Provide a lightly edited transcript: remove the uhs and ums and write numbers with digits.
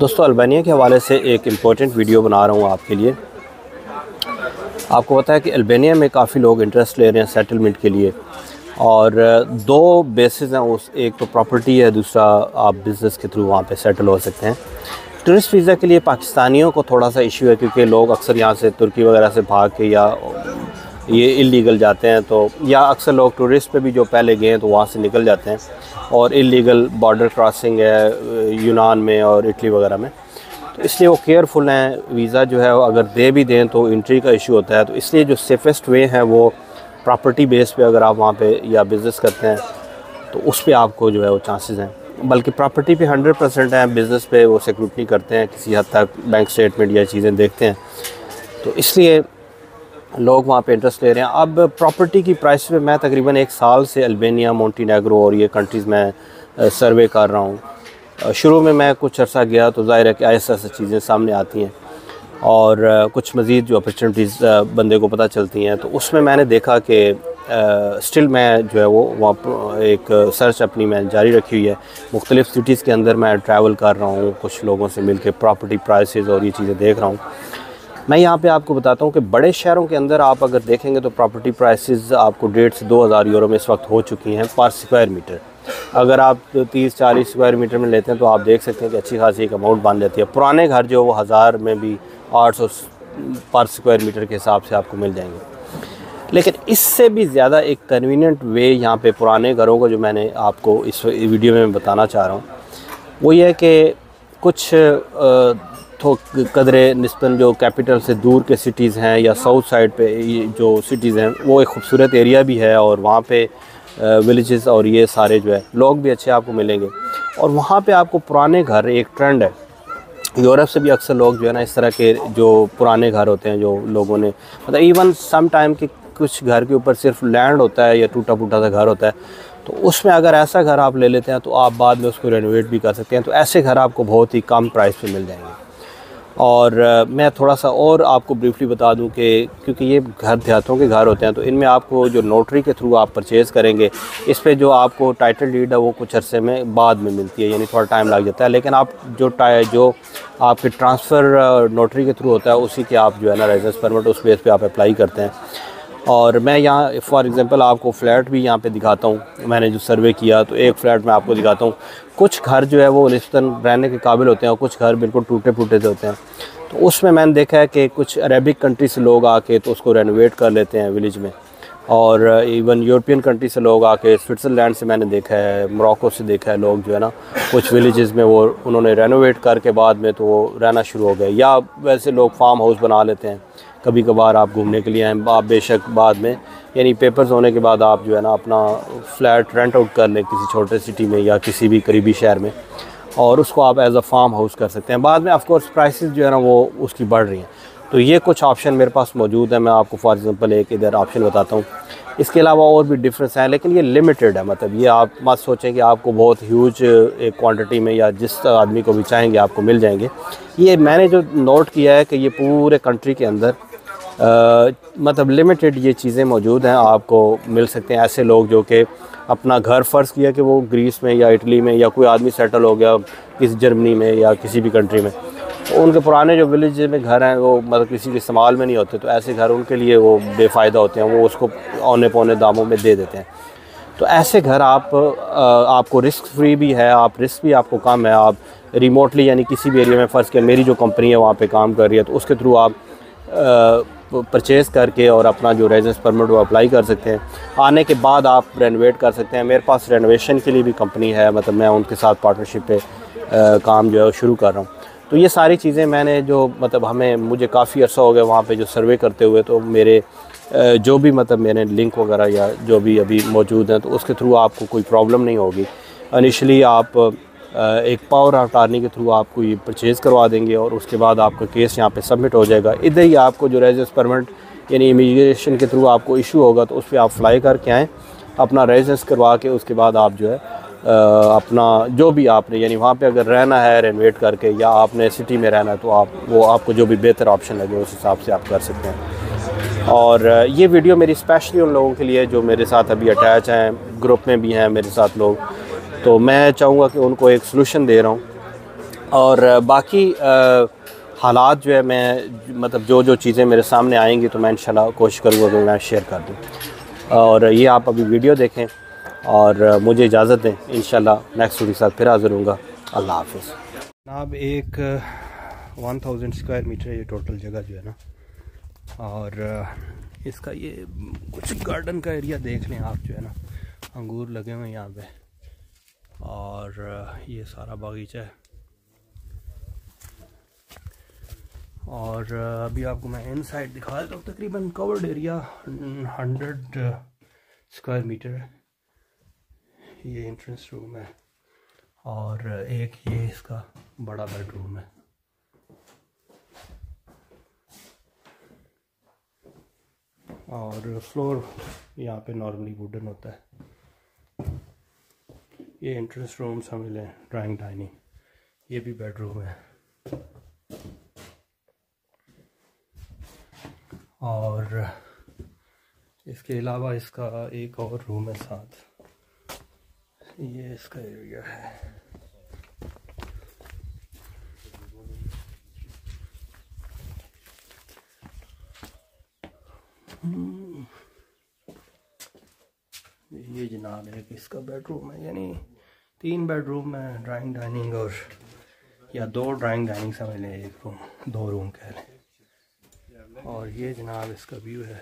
दोस्तों, अल्बानिया के हवाले से एक इम्पोर्टेंट वीडियो बना रहा हूँ आपके लिए। आपको पता है कि अल्बानिया में काफ़ी लोग इंटरेस्ट ले रहे हैं सेटलमेंट के लिए, और दो बेसिस हैं। उस एक तो प्रॉपर्टी है, दूसरा आप बिज़नेस के थ्रू वहाँ पे सेटल हो सकते हैं। टूरिस्ट वीज़ा के लिए पाकिस्तानियों को थोड़ा सा इशू है, क्योंकि लोग अक्सर यहाँ से तुर्की वगैरह से भाग के या ये इलीगल जाते हैं, तो या अक्सर लोग टूरिस्ट पे भी जो पहले गए हैं तो वहाँ से निकल जाते हैं, और इलीगल बॉर्डर क्रॉसिंग है यूनान में और इटली वगैरह में। तो इसलिए वो केयरफुल हैं। वीज़ा जो है अगर दे भी दें तो एंट्री का इशू होता है, तो इसलिए जो सेफेस्ट वे है वो प्रॉपर्टी बेस पे अगर आप वहाँ पे या बिज़नेस करते हैं तो उस पे आपको जो है वो चांसेस हैं। बल्कि प्रॉपर्टी पे 100% है, बिज़नेस पे वो सिक्योरिटी करते हैं, किसी हद तक बैंक स्टेटमेंट या चीज़ें देखते हैं, तो इसलिए लोग वहाँ पे इंटरेस्ट ले रहे हैं। अब प्रॉपर्टी की प्राइस पे मैं तकरीबन 1 साल से अल्बानिया, मोंटेनेग्रो और ये कंट्रीज़ में सर्वे कर रहा हूँ। शुरू में मैं कुछ अर्सा गया तो ज़ाहिर है कि ऐसा चीज़ें सामने आती हैं, और कुछ मज़ीद जो अपॉर्चुनिटीज़ बंदे को पता चलती हैं, तो उसमें मैंने देखा कि स्टिल मैं जो है वो वहाँ एक सर्च अपनी मैं जारी रखी हुई है। मुख्तलिफ़ सिटीज़ के अंदर मैं ट्रैवल कर रहा हूँ, कुछ लोगों से मिल के प्रॉपर्टी प्राइसेस और ये चीज़ें देख रहा हूँ। मैं यहाँ पे आपको बताता हूँ कि बड़े शहरों के अंदर आप अगर देखेंगे तो प्रॉपर्टी प्राइसेस आपको 1,500 से 2,000 यूरो में इस वक्त हो चुकी हैं पर स्क्वायर मीटर। अगर आप 30-40 स्क्वायर मीटर में लेते हैं तो आप देख सकते हैं कि अच्छी खासी एक अमाउंट बन जाती है। पुराने घर जो वो 1000 में भी 800 पर स्क्वायर मीटर के हिसाब से आपको मिल जाएंगे। लेकिन इससे भी ज़्यादा एक कन्वीनियंट वे यहाँ पे पुराने घरों को जो मैंने आपको इस वीडियो में बताना चाह रहा हूँ वो ये है कि कुछ तो कदरे निस्बतन जो कैपिटल से दूर के सिटीज़ हैं या साउथ साइड पे जो सिटीज़ हैं वो एक खूबसूरत एरिया भी है, और वहाँ पे विलेजेस और ये सारे जो है लोग भी अच्छे आपको मिलेंगे। और वहाँ पे आपको पुराने घर, एक ट्रेंड है यूरोप से भी अक्सर लोग जो है ना इस तरह के जो पुराने घर होते हैं जो लोगों ने मतलब इवन सम टाइम के कुछ घर के ऊपर सिर्फ लैंड होता है या टूटा फूटा सा घर होता है, तो उसमें अगर ऐसा घर आप ले लेते हैं तो आप बाद में उसको रेनोवेट भी कर सकते हैं। तो ऐसे घर आपको बहुत ही कम प्राइस पे मिल जाएंगे। और मैं थोड़ा सा और आपको ब्रीफली बता दूं कि क्योंकि ये घर देहातों के घर होते हैं, तो इनमें आपको जो नोटरी के थ्रू आप परचेज़ करेंगे, इस पे जो आपको टाइटल डीड है वो कुछ अरसे में बाद में मिलती है, यानी थोड़ा टाइम लग जाता है। लेकिन आप जो आपके ट्रांसफ़र नोटरी के थ्रू होता है उसी के आप जो है ना रेजिडेंस परमिट उस बेस पे आप अप्लाई करते हैं। और मैं यहाँ फॉर एग्ज़ाम्पल आपको फ़्लैट भी यहाँ पे दिखाता हूँ। मैंने जो सर्वे किया तो एक फ़्लैट में आपको दिखाता हूँ। कुछ घर जो है वो निस्बतन रहने के काबिल होते हैं और कुछ घर बिल्कुल टूटे फूटे से होते हैं। तो उसमें मैंने देखा है कि कुछ अरेबिक कंट्री से लोग आके तो उसको रेनोवेट कर लेते हैं विलेज में, और इवन यूरोपियन कंट्री से लोग आके, स्विट्ज़रलैंड से मैंने देखा है, मोरक्को से देखा है, लोग जो है ना कुछ विलेजेस में वो उन्होंने रेनोवेट करके बाद में तो वो रहना शुरू हो गए। या वैसे लोग फार्म हाउस बना लेते हैं, कभी कभार आप घूमने के लिए आए, आप बेशक बाद में यानी पेपर्स होने के बाद आप जो है ना अपना फ्लैट रेंट आउट कर लें किसी छोटे सिटी में या किसी भी करीबी शहर में, और उसको आप एज अ फार्म हाउस कर सकते हैं। बाद में ऑफ कोर्स प्राइसेस जो है ना वो उसकी बढ़ रही हैं। तो ये कुछ ऑप्शन मेरे पास मौजूद है। मैं आपको फॉर एग्जांपल एक इधर ऑप्शन बताता हूँ। इसके अलावा और भी डिफरेंस हैं, लेकिन ये लिमिटेड है। मतलब ये आप मत सोचें कि आपको बहुत ह्यूज एक क्वांटिटी में या जिस आदमी को भी चाहेंगे आपको मिल जाएंगे। ये मैंने जो नोट किया है कि ये पूरे कंट्री के अंदर मतलब लिमिटेड ये चीज़ें मौजूद हैं, आपको मिल सकते हैं। ऐसे लोग जो कि अपना घर फ़र्ज़ किया कि वो ग्रीस में या इटली में, या कोई आदमी सेटल हो गया किसी जर्मनी में या किसी भी कंट्री में, तो उनके पुराने जो विलेज में घर हैं वो मतलब किसी के इस्तेमाल में नहीं होते, तो ऐसे घर उनके लिए वो बेफ़ायदा होते हैं, वो उसको औने पौने दामों में दे देते हैं। तो ऐसे घर आपको रिस्क फ्री भी है, आप रिस्क भी आपको कम है। आप रिमोटली यानी किसी भी एरिया में फ़र्ज़ किया मेरी जो कंपनी है वहाँ पे काम कर रही है, तो उसके थ्रू आप परचेज़ करके और अपना जो रेजिडेंस परमिट वो अप्लाई कर सकते हैं। आने के बाद आप रेनोवेट कर सकते हैं। मेरे पास रेनोवेशन के लिए भी कंपनी है, मतलब मैं उनके साथ पार्टनरशिप पे काम जो है शुरू कर रहा हूँ। तो ये सारी चीज़ें मैंने जो मतलब मुझे काफ़ी अर्सा हो गया वहाँ पे जो सर्वे करते हुए, तो मेरे जो भी मतलब मेरे लिंक वगैरह या जो भी अभी मौजूद हैं, तो उसके थ्रू आपको कोई प्रॉब्लम नहीं होगी। इनिशियली आप एक पावर ऑफ अटॉर्नी के थ्रू आपको ये परचेज़ करवा देंगे, और उसके बाद आपका केस यहाँ पे सबमिट हो जाएगा। इधर ही आपको जो रेजिडेंस परमिट यानी इमिग्रेशन के थ्रू आपको इशू होगा, तो उस पर आप फ्लाई करके आएँ, अपना रेजिडेंस करवा के उसके बाद आप जो है अपना जो भी आपने यानी वहाँ पे अगर रहना है रेनोवेट करके, या आपने सिटी में रहना है, तो आपको जो भी बेहतर ऑप्शन लगे उस हिसाब से आप कर सकते हैं। और ये वीडियो मेरी स्पेशली उन लोगों के लिए जो मेरे साथ अभी अटैच हैं, ग्रुप में भी हैं मेरे साथ लोग, तो मैं चाहूँगा कि उनको एक सलूशन दे रहा हूँ और बाकी हालात जो है मैं मतलब जो जो चीज़ें मेरे सामने आएंगी तो मैं इंशाल्लाह कोशिश करूँगा कि मैं शेयर कर दूँ। और ये आप अभी वीडियो देखें और मुझे इजाज़त दें, इंशाल्लाह नेक्स्ट वीडियो के साथ फिर हाज़िर होऊंगा। अल्लाह हाफ़िज़। जनाब एक 1000 स्क्वायर मीटर ये टोटल जगह जो है ना, और इसका ये कुछ गार्डन का एरिया देख लें आप जो है ना, अंगूर लगे हुए हैं यहाँ पे और ये सारा बागीचा है। और अभी आपको मैं इनसाइड दिखा देता हूँ। तकरीबन कवर्ड एरिया 100 स्क्वायर मीटर है। ये एंट्रेंस रूम है और एक ये इसका बड़ा बेडरूम है। और फ्लोर यहाँ पे नॉर्मली वुडन होता है। ये एंट्रेंस रूम शामिल है, ड्राइंग डाइनिंग, ये भी बेडरूम है। और इसके अलावा इसका एक और रूम है साथ, ये इसका एरिया है। ये जनाब है कि इसका बेडरूम है, यानी 3 बेडरूम है, ड्राइंग डाइनिंग और या 2 ड्राइंग डाइनिंग समझ लें, एक रूम 2 रूम कह लें। और ये जनाब इसका व्यू है।